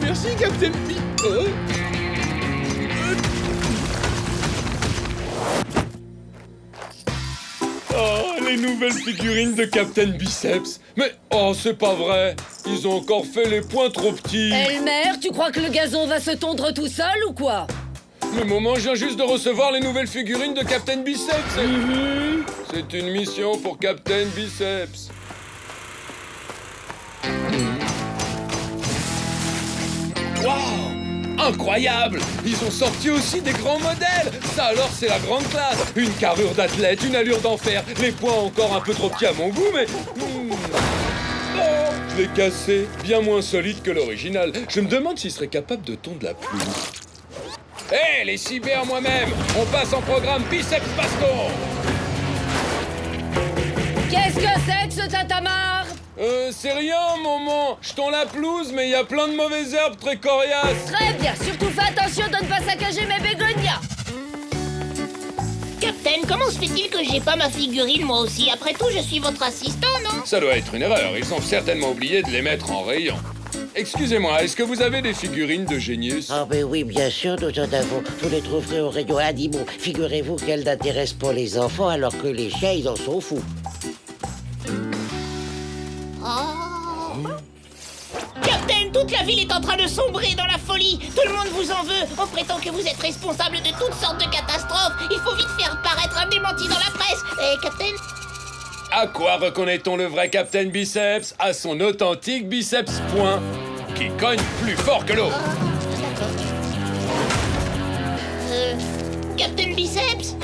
Merci, Captain Pi... Oh, les nouvelles figurines de Captain Biceps. Mais, oh, c'est pas vrai. Ils ont encore fait les points trop petits. Elmer, tu crois que le gazon va se tondre tout seul ou quoi? Mais maman, je viens juste de recevoir les nouvelles figurines de Captain Biceps. C'est une mission pour Captain Biceps. Waouh! Incroyable! Ils ont sorti aussi des grands modèles! Ça alors c'est la grande classe! Une carrure d'athlète, une allure d'enfer, les poings encore un peu trop petits à mon goût, mais... Oh, je l'ai cassé, bien moins solide que l'original. Je me demande s'il serait capable de tondre la pelouse. Hé, les cyber moi-même! On passe en programme Biceps Baston! Qu'est-ce que c'est que ce tatamar? C'est rien, maman. Je tends la pelouse, mais il y a plein de mauvaises herbes très coriaces. Très bien, surtout fais attention de ne pas saccager mes bégonias. Captain, comment se fait-il que j'ai pas ma figurine moi aussi? Après tout, je suis votre assistant, non? Ça doit être une erreur. Ils ont certainement oublié de les mettre en rayon. Excusez-moi, est-ce que vous avez des figurines de Génius? Ah ben oui, bien sûr, nous en avons. Vous les trouverez au rayon animaux. Figurez-vous qu'elles n'intéressent pas les enfants alors que les chiens, ils en sont fous. Oh. Captain, toute la ville est en train de sombrer dans la folie. Tout le monde vous en veut. On prétend que vous êtes responsable de toutes sortes de catastrophes. Il faut vite faire paraître un démenti dans la presse. Captain? À quoi reconnaît-on le vrai Captain Biceps? À son authentique biceps point, qui cogne plus fort que l'autre. Captain Biceps?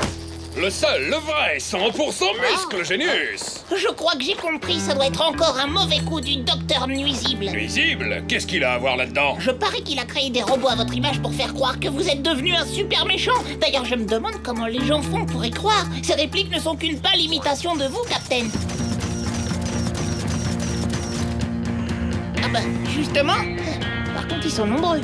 Le seul, le vrai, 100% muscle Génius. Je crois que j'ai compris, ça doit être encore un mauvais coup du docteur Nuisible. Nuisible? Qu'est-ce qu'il a à voir là-dedans? Je parie qu'il a créé des robots à votre image pour faire croire que vous êtes devenu un super méchant. D'ailleurs, je me demande comment les gens font pour y croire. Ces répliques ne sont qu'une pâle imitation de vous, Captain. Ah bah, justement. Par contre, ils sont nombreux.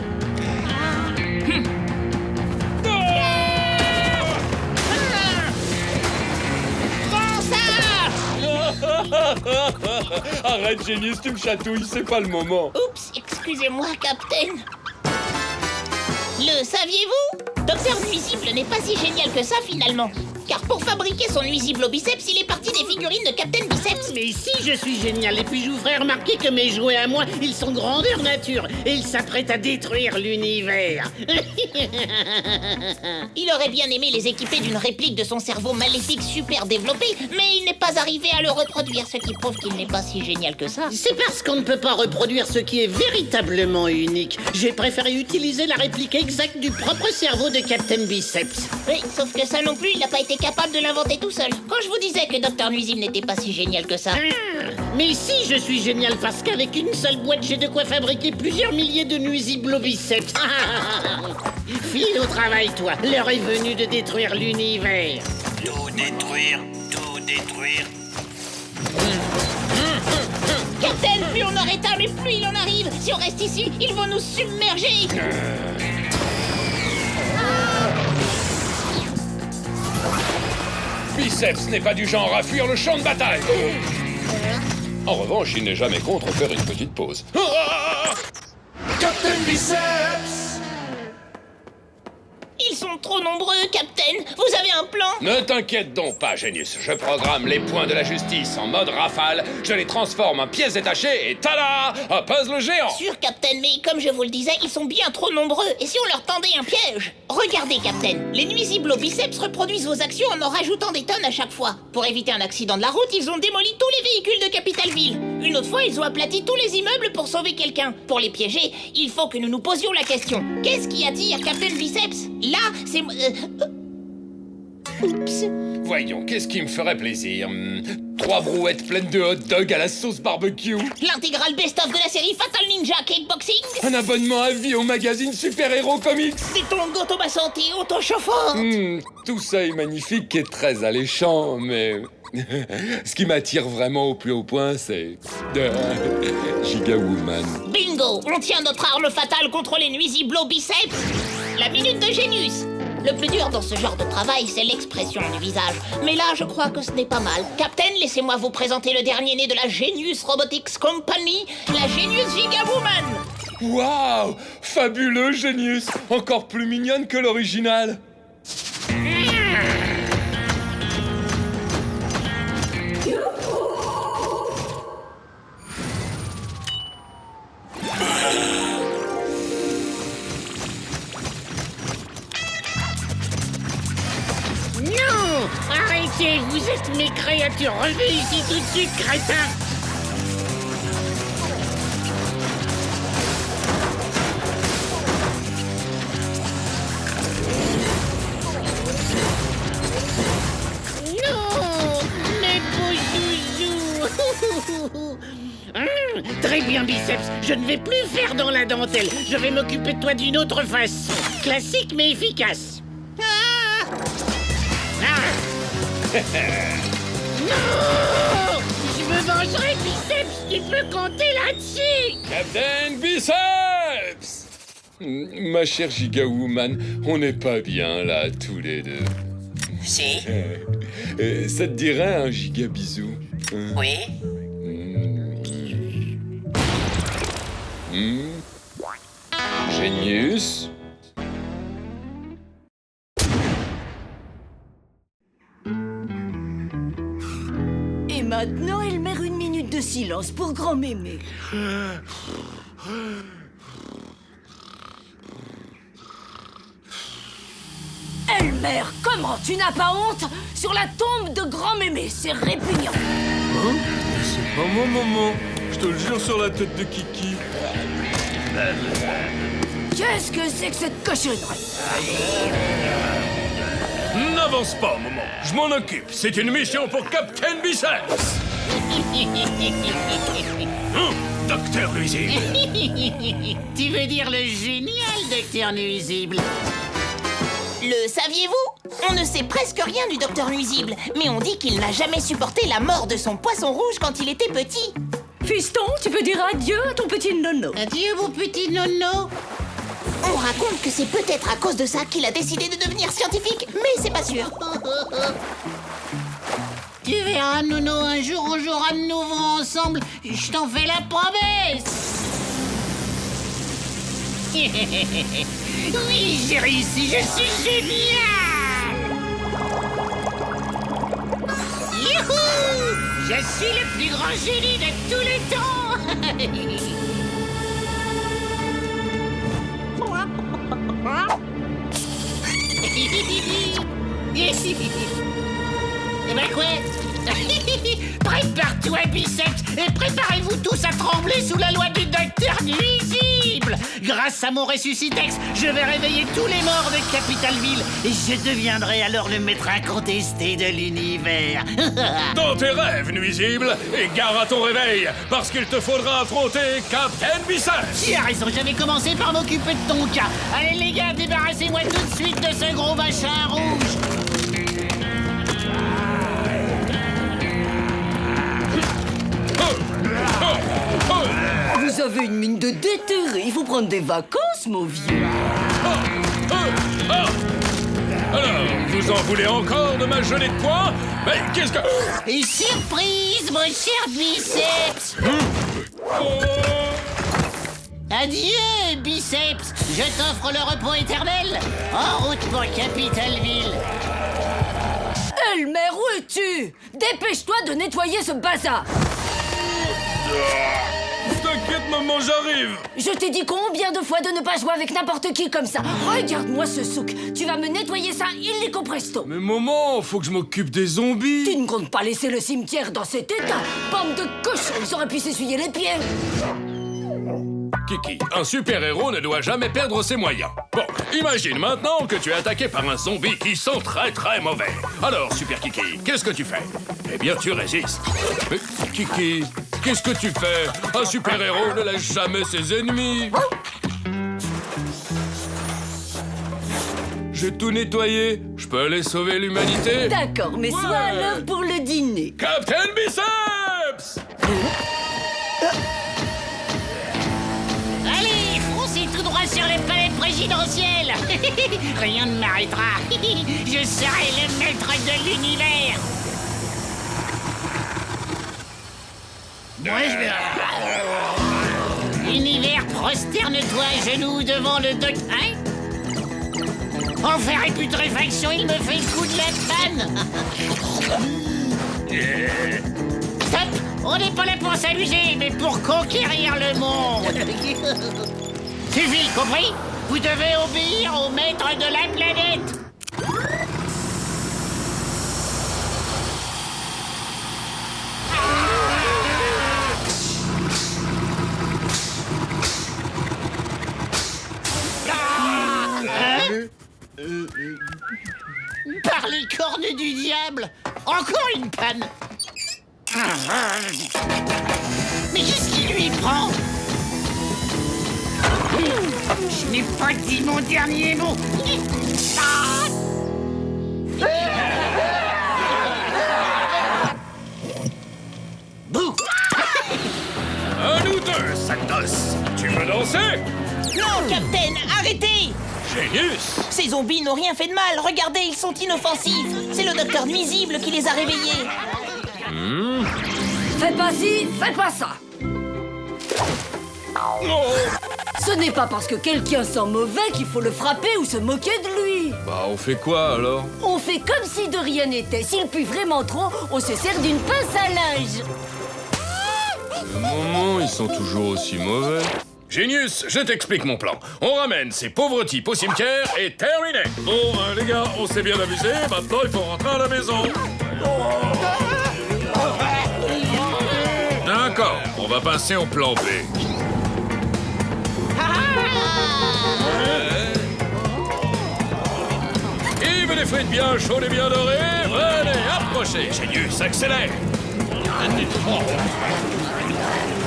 Arrête, Génius, tu me chatouilles, c'est pas le moment. Oups, excusez-moi, Captain. Le saviez-vous? Docteur Nuisible n'est pas si génial que ça, finalement. Car pour fabriquer son nuisible au biceps, il est parti des figurines de Captain Biceps. Mais si je suis génial, et puis je vous ferai remarquer que mes jouets à moi, ils sont grandeur nature, et ils s'apprêtent à détruire l'univers. Il aurait bien aimé les équiper d'une réplique de son cerveau maléfique super développé, mais il n'est pas arrivé à le reproduire, ce qui prouve qu'il n'est pas si génial que ça. C'est parce qu'on ne peut pas reproduire ce qui est véritablement unique. J'ai préféré utiliser la réplique exacte du propre cerveau de Captain Biceps. Oui, sauf que ça non plus, il n'a pas été capable de l'inventer tout seul. Quand je vous disais que Docteur Nuisible n'était pas si génial que ça. Mais si je suis génial, parce qu'avec une seule boîte, j'ai de quoi fabriquer plusieurs milliers de nuisibles au biceps. File au travail, toi. L'heure est venue de détruire l'univers. Tout détruire, tout détruire. Captain, plus on arrête mais plus il en arrive. Si on reste ici, ils vont nous submerger. Biceps n'est pas du genre à fuir le champ de bataille. En revanche, il n'est jamais contre faire une petite pause. Captain Biceps! Ils sont trop nombreux, Captain. Vous avez un plan? Ne t'inquiète donc pas, Génius. Je programme les points de la justice en mode rafale, je les transforme en pièces détachées et tada! Un puzzle géant! Sûr, Captain, mais comme je vous le disais, ils sont bien trop nombreux. Et si on leur tendait un piège? Regardez, Captain. Les nuisibles au biceps reproduisent vos actions en rajoutant des tonnes à chaque fois. Pour éviter un accident de la route, ils ont démoli tous les véhicules de Capitalville. Une autre fois, ils ont aplati tous les immeubles pour sauver quelqu'un. Pour les piéger, il faut que nous nous posions la question. Qu'est-ce qui attire Captain Biceps? Là, c'est... Oups. Voyons, qu'est-ce qui me ferait plaisir? 3 brouettes pleines de hot dog à la sauce barbecue? L'intégrale best-of de la série Fatal Ninja Kickboxing? Un abonnement à vie au magazine Super Héros Comics? Des tongs automassants et auto-chauffants? Tout ça est magnifique et très alléchant, mais... ce qui m'attire vraiment au plus haut point, c'est... Giga Woman. Bingo! On tient notre arme fatale contre les nuisibles au biceps! La minute de Génius! Le plus dur dans ce genre de travail, c'est l'expression du visage. Mais là, je crois que ce n'est pas mal. Captain, laissez-moi vous présenter le dernier né de la Genius Robotics Company, la Genius Giga Woman! Waouh! Fabuleux, Génius! Encore plus mignonne que l'original! Non! Arrêtez, vous êtes mes créatures. Revenez ici tout de suite, crétin. Non! Mes beaux zouzous. Très bien, Biceps. Je ne vais plus faire dans la dentelle. Je vais m'occuper de toi d'une autre façon. Classique mais efficace. Non! Je me vengerai, Biceps! Tu peux compter là-dessus! Captain Biceps! Ma chère Giga Woman, on n'est pas bien là, tous les deux. Si? Ça te dirait un giga bisou? Oui? Génius? Et maintenant, Elmer, une minute de silence pour grand mémé. Elmer, comment tu n'as pas honte? Sur la tombe de grand mémé, c'est répugnant. Hein? C'est pas mon moment. Je te le jure sur la tête de Kiki. Qu'est-ce que c'est que cette cochonnerie? N'avance pas, maman. Je m'en occupe. C'est une mission pour Captain Biceps. Docteur Nuisible. Tu veux dire le génial Docteur Nuisible? Le saviez-vous? On ne sait presque rien du Docteur Nuisible, mais on dit qu'il n'a jamais supporté la mort de son poisson rouge quand il était petit. Fiston, tu peux dire adieu à ton petit nono. Adieu, mon petit nono. On raconte que c'est peut-être à cause de ça qu'il a décidé de devenir scientifique, mais c'est pas sûr. Tu verras, Nono, un jour on jouera de nouveau ensemble. Je t'en fais la promesse. Oui, j'ai réussi, je suis génial. Youhou! Je suis le plus grand génie de tous les temps. Eh ben quoi? Prépare-toi, Biceps, et préparez-vous tous à trembler sous la loi du Docteur Nuisible. Grâce à mon ressuscitex, je vais réveiller tous les morts de Capitalville, et je deviendrai alors le maître incontesté de l'univers. Dans tes rêves, Nuisible, et gare à ton réveil, parce qu'il te faudra affronter Captain Biceps. Tu as raison, j'avais commencé par m'occuper de ton cas. Allez les gars, débarrassez-moi tout de suite de ce gros machin rouge. Vous avez une mine de déterré. Il faut prendre des vacances, mon vieux. Alors, vous en voulez encore de ma gelée de poing? Mais qu'est-ce que... Et surprise, mon cher Biceps. Adieu, Biceps. Je t'offre le repos éternel. En route pour Capitalville. Elmer, où es-tu? Dépêche-toi de nettoyer ce bazar. T'inquiète, maman, j'arrive. Je t'ai dit combien de fois de ne pas jouer avec n'importe qui comme ça. Regarde-moi ce souk. Tu vas me nettoyer ça illico presto. Mais maman, faut que je m'occupe des zombies. Tu ne comptes pas laisser le cimetière dans cet état. Bande de cochons, ils auraient pu s'essuyer les pieds. Kiki, un super-héros ne doit jamais perdre ses moyens. Bon, imagine maintenant que tu es attaqué par un zombie qui sent très très mauvais. Alors, Super Kiki, qu'est-ce que tu fais? Eh bien, tu résistes. Mais, Kiki, qu'est-ce que tu fais? Un super-héros ne laisse jamais ses ennemis. J'ai tout nettoyé. Je peux aller sauver l'humanité? D'accord, mais sois à l'heure pour le dîner. Captain Biceps! Allez, foncez tout droit sur les palais présidentiels. Rien ne m'arrêtera. Je serai le maître de l'univers. Moi, je vais... Univers, prosterne-toi à genoux devant le doc... Hein? Enfer et putréfaction, il me fait le coup de la panne. Stop! On n'est pas là pour s'amuser, mais pour conquérir le monde. Suffit, compris? Vous devez obéir au maître de la planète. Par les cornes du diable! Encore une panne! Mais qu'est-ce qui lui prend? Je n'ai pas dit mon dernier mot! Bouh! À nous deux, Santos. Tu veux danser? Non, Captain, arrêtez! Génius! Ces zombies n'ont rien fait de mal. Regardez, ils sont inoffensifs. C'est le docteur Nuisible qui les a réveillés. Fais pas ci, fais pas ça. Ce n'est pas parce que quelqu'un sent mauvais qu'il faut le frapper ou se moquer de lui. Bah, on fait quoi alors? On fait comme si de rien n'était. S'il pue vraiment trop, on se sert d'une pince à linge. Maman, ils sont toujours aussi mauvais. Génius, je t'explique mon plan. On ramène ces pauvres types au cimetière et terminé. Bon, les gars, on s'est bien amusé. Maintenant, il faut rentrer à la maison. D'accord, on va passer au plan B. Yves, les frites bien chaudes et bien dorées. Venez, approchez. Génius, accélère. Oh.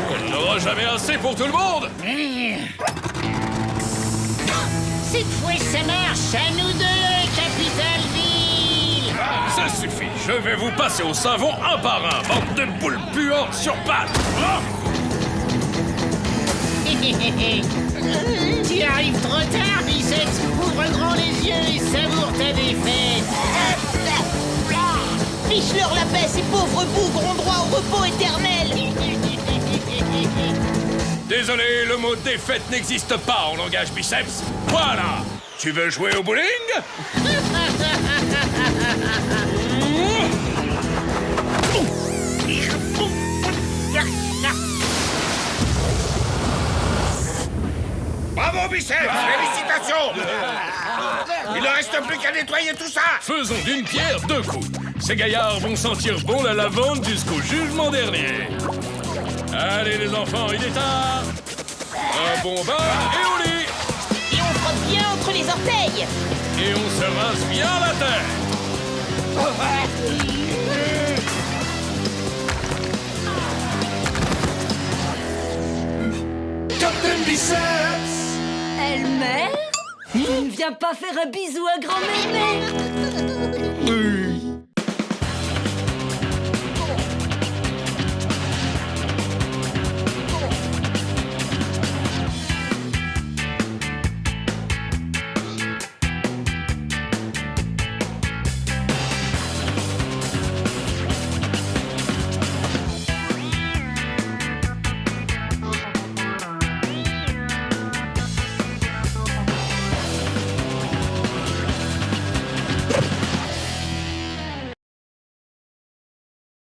On n'aura jamais assez pour tout le monde. Cette fois, ça marche. À nous deux, Capitalville. Ça suffit, je vais vous passer au savon un par un, bande de boules puantes sur pattes. Tu arrives trop tard, Biceps. Ouvre grand les yeux et savoure ta défaite. Fiche-leur la paix, ces pauvres bougres ont droit au repos éternel. Désolé, le mot défaite n'existe pas en langage biceps. Voilà. Tu veux jouer au bowling? Bravo, Biceps! Félicitations! Il ne reste plus qu'à nettoyer tout ça! Faisons d'une pierre deux coups. Ces gaillards vont sentir bon la lavande jusqu'au jugement dernier. Allez les enfants, il est tard. Un bon bain et au lit. Et on frotte bien entre les orteils. Et on se rase bien la tête. Captain Biceps! Elmer, tu ne viens pas faire un bisou à grand-mémé?